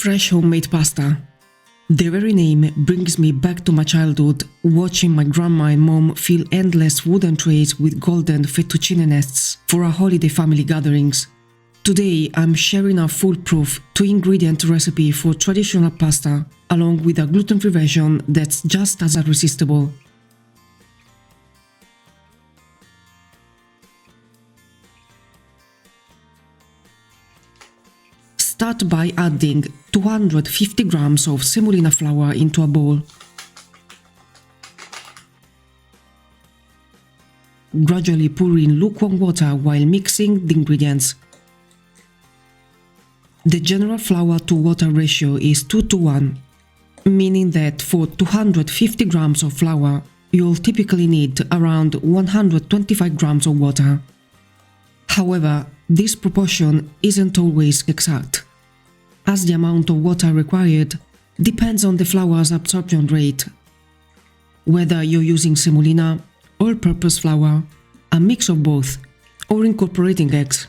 Fresh homemade pasta. The very name brings me back to my childhood, watching my grandma and mom fill endless wooden trays with golden fettuccine nests for our holiday family gatherings. Today, I'm sharing a foolproof 2-ingredient recipe for traditional pasta, along with a gluten-free version that's just as irresistible. Start by adding 250 grams of semolina flour into a bowl. Gradually pour in lukewarm water while mixing the ingredients. The general flour to water ratio is 2:1, meaning that for 250 grams of flour, you'll typically need around 125 grams of water. However, this proportion isn't always exact, as the amount of water required depends on the flour's absorption rate. Whether you're using semolina, all-purpose flour, a mix of both, or incorporating eggs.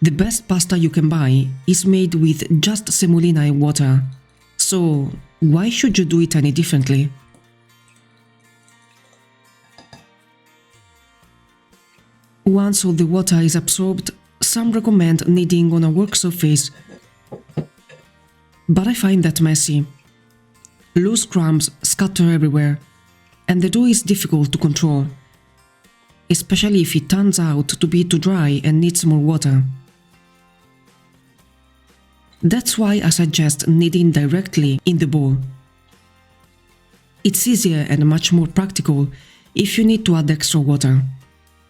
The best pasta you can buy is made with just semolina and water, so why should you do it any differently? Once all the water is absorbed, some recommend kneading on a work surface, but I find that messy. Loose crumbs scatter everywhere, and the dough is difficult to control, especially if it turns out to be too dry and needs more water. That's why I suggest kneading directly in the bowl. It's easier and much more practical if you need to add extra water.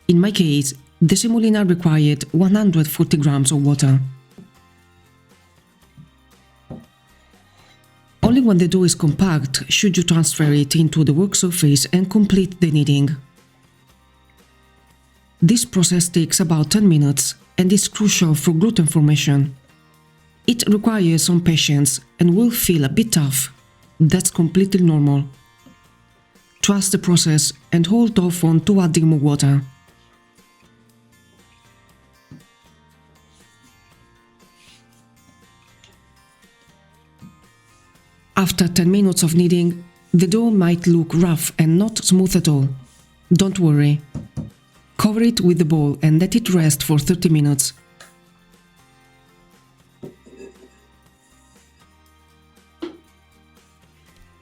In my case, the semolina required 140 grams of water. Only when the dough is compact should you transfer it into the work surface and complete the kneading. This process takes about 10 minutes and is crucial for gluten formation. It requires some patience and will feel a bit tough. That's completely normal. Trust the process and hold off on to adding more water. After 10 minutes of kneading, the dough might look rough and not smooth at all. Don't worry. Cover it with the bowl and let it rest for 30 minutes.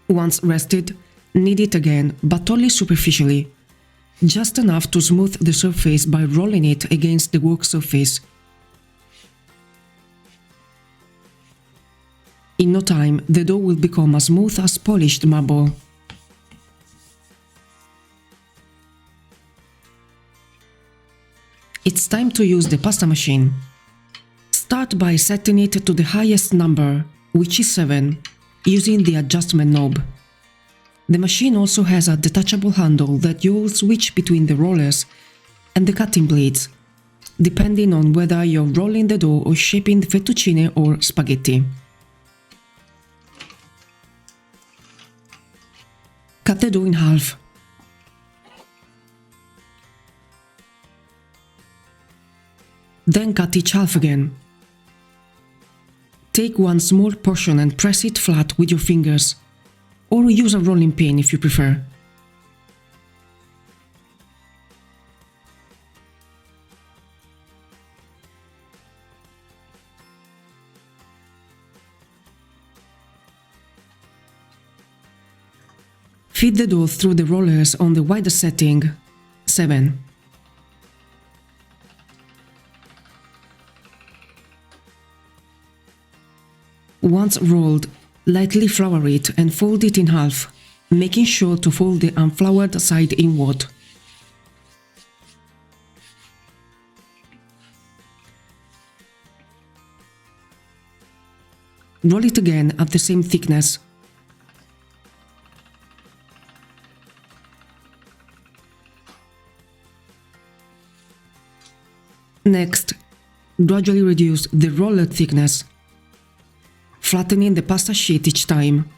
Once rested, knead it again, but only superficially. Just enough to smooth the surface by rolling it against the work surface. In no time, the dough will become as smooth as polished marble. It's time to use the pasta machine. Start by setting it to the highest number, which is 7, using the adjustment knob. The machine also has a detachable handle that you'll switch between the rollers and the cutting blades, depending on whether you're rolling the dough or shaping the fettuccine or spaghetti. Cut the dough in half. Then cut each half again. Take one small portion and press it flat with your fingers, or use a rolling pin if you prefer. Feed the dough through the rollers on the widest setting, 7. Once rolled, lightly flour it and fold it in half, making sure to fold the unfloured side inward. Roll it again at the same thickness. Next, gradually reduce the roller thickness, flattening the pasta sheet each time.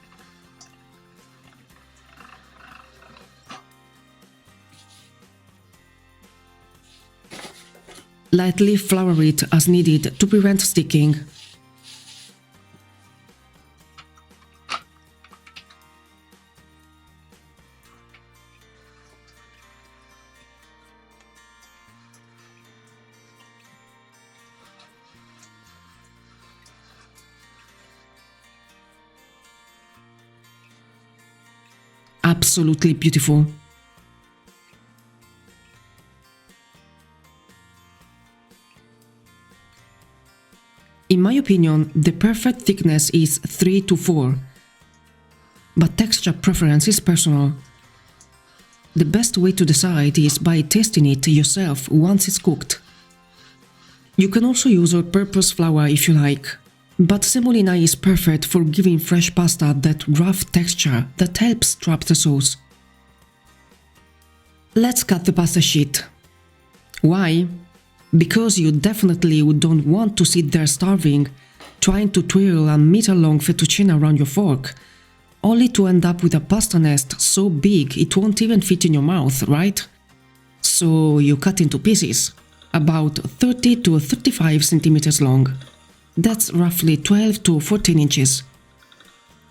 Lightly flour it as needed to prevent sticking. absolutely beautiful. In my opinion, the perfect thickness is 3 to 4, but texture preference is personal. The best way to decide is by tasting it yourself once it's cooked. You can also use all-purpose flour if you like, but semolina is perfect for giving fresh pasta that rough texture that helps trap the sauce. Let's cut the pasta sheet. Why? Because you definitely don't want to sit there starving, trying to twirl a meter-long fettuccine around your fork, only to end up with a pasta nest so big it won't even fit in your mouth, right? So you cut into pieces, about 30 to 35 centimeters long. That's roughly 12 to 14 inches.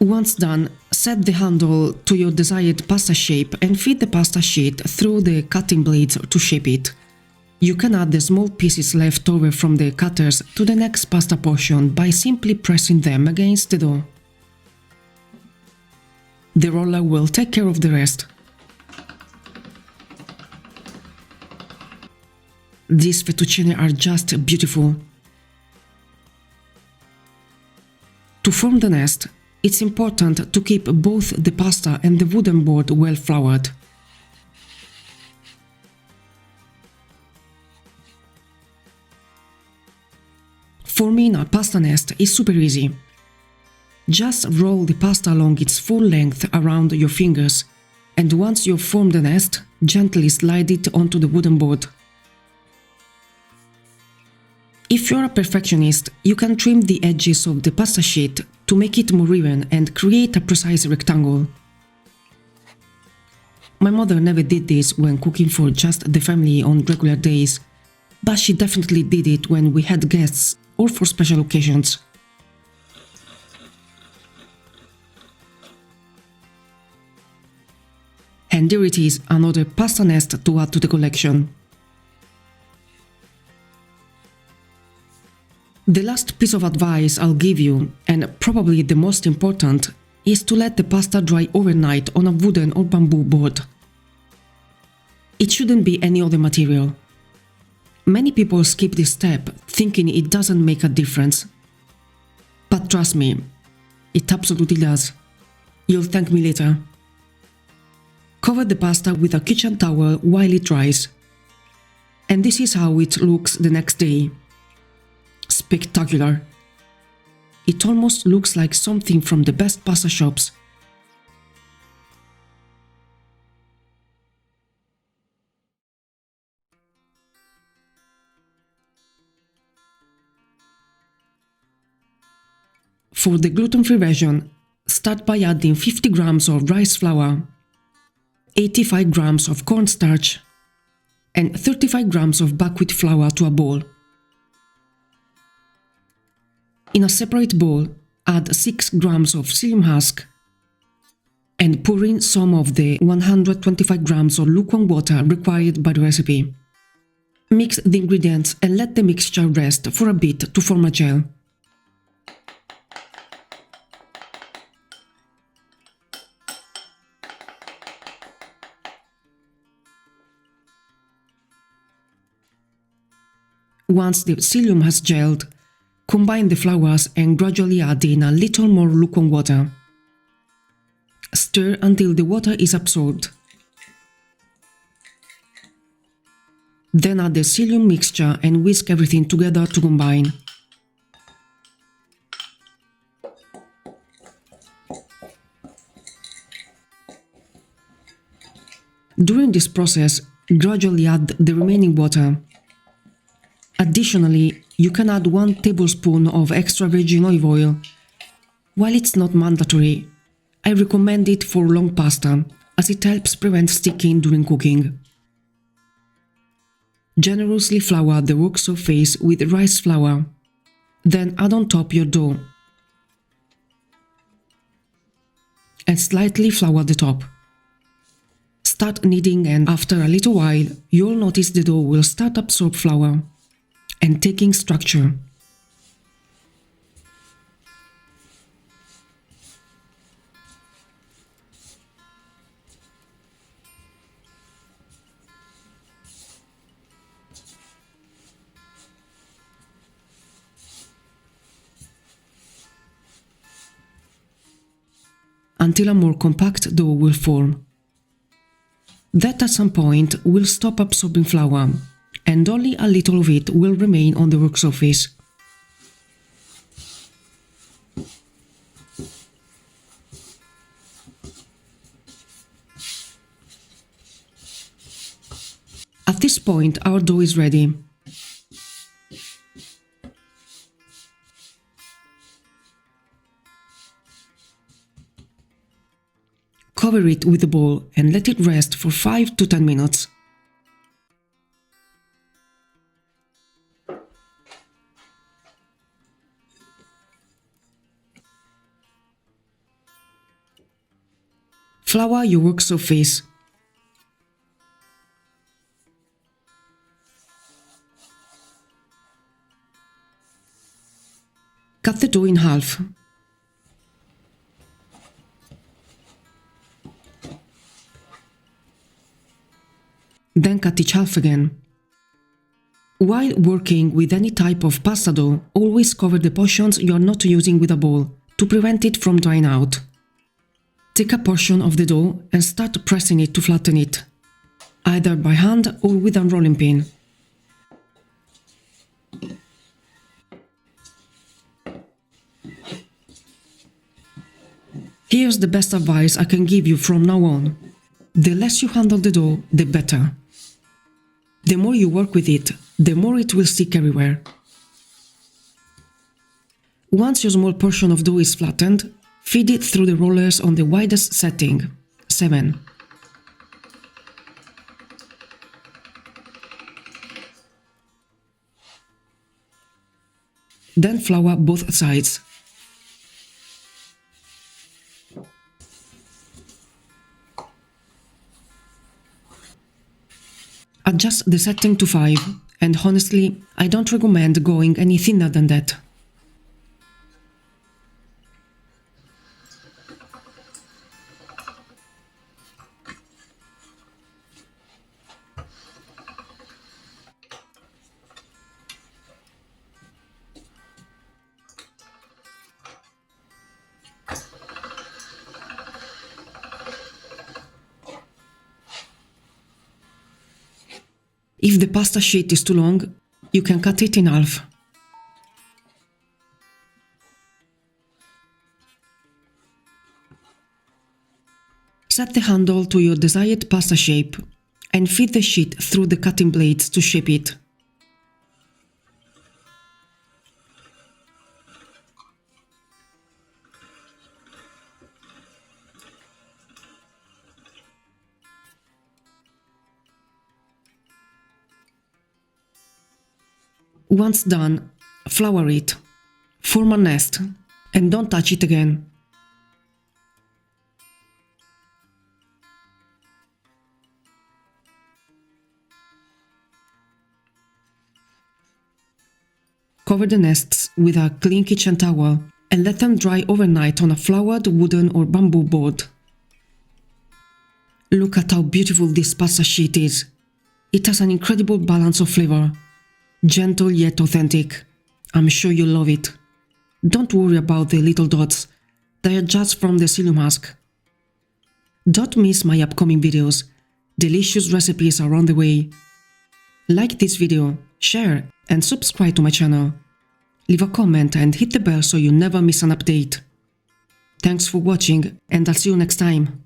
Once done, set the handle to your desired pasta shape and feed the pasta sheet through the cutting blades to shape it. You can add the small pieces left over from the cutters to the next pasta portion by simply pressing them against the dough. The roller will take care of the rest. These fettuccine are just beautiful. To form the nest, it's important to keep both the pasta and the wooden board well floured. Forming a pasta nest is super easy. Just roll the pasta along its full length around your fingers, and once you've formed the nest, gently slide it onto the wooden board. If you're a perfectionist, you can trim the edges of the pasta sheet to make it more even and create a precise rectangle. My mother never did this when cooking for just the family on regular days, but she definitely did it when we had guests or for special occasions. And there it is, another pasta nest to add to the collection. The last piece of advice I'll give you, and probably the most important, is to let the pasta dry overnight on a wooden or bamboo board. It shouldn't be any other material. Many people skip this step, thinking it doesn't make a difference. But trust me, it absolutely does. You'll thank me later. Cover the pasta with a kitchen towel while it dries. And this is how it looks the next day. Spectacular. It almost looks like something from the best pasta shops. For the gluten-free version, start by adding 50 grams of rice flour, 85 grams of cornstarch, and 35 grams of buckwheat flour to a bowl. In a separate bowl, add 6 grams of psyllium husk and pour in some of the 125 grams of lukewarm water required by the recipe. Mix the ingredients and let the mixture rest for a bit to form a gel. Once the psyllium has gelled, combine the flours and gradually add in a little more lukewarm water. Stir until the water is absorbed. Then add the psyllium mixture and whisk everything together to combine. During this process, gradually add the remaining water. Additionally, you can add 1 tablespoon of extra virgin olive oil. While it's not mandatory, I recommend it for long pasta, as it helps prevent sticking during cooking. Generously flour the work surface with rice flour. Then add on top your dough. And slightly flour the top. Start kneading, and after a little while, you'll notice the dough will start to absorb flour and taking structure. until a more compact dough will form. That at some point will stop absorbing flour, and only a little of it will remain on the work surface. At this point, our dough is ready. Cover it with a bowl and let it rest for 5 to 10 minutes. Flour your work surface. Cut the dough in half. Then cut each half again. While working with any type of pasta dough, always cover the portions you are not using with a bowl to prevent it from drying out. Take a portion of the dough and start pressing it to flatten it, either by hand or with a rolling pin. Here's the best advice I can give you from now on. The less you handle the dough, the better. The more you work with it, the more it will stick everywhere. Once your small portion of dough is flattened, feed it through the rollers on the widest setting, 7. Then flour both sides. Adjust the setting to 5, and honestly, I don't recommend going any thinner than that. If the pasta sheet is too long, you can cut it in half. Set the handle to your desired pasta shape and feed the sheet through the cutting blades to shape it. Once done, flour it, form a nest, and don't touch it again. Cover the nests with a clean kitchen towel and let them dry overnight on a floured wooden or bamboo board. Look at how beautiful this pasta sheet is. It has an incredible balance of flavor. Gentle yet authentic. I'm sure you'll love it. Don't worry about the little dots. They are just from the psyllium husk. Don't miss my upcoming videos. Delicious recipes are on the way. Like this video, share and subscribe to my channel. Leave a comment and hit the bell so you never miss an update. Thanks for watching and I'll see you next time.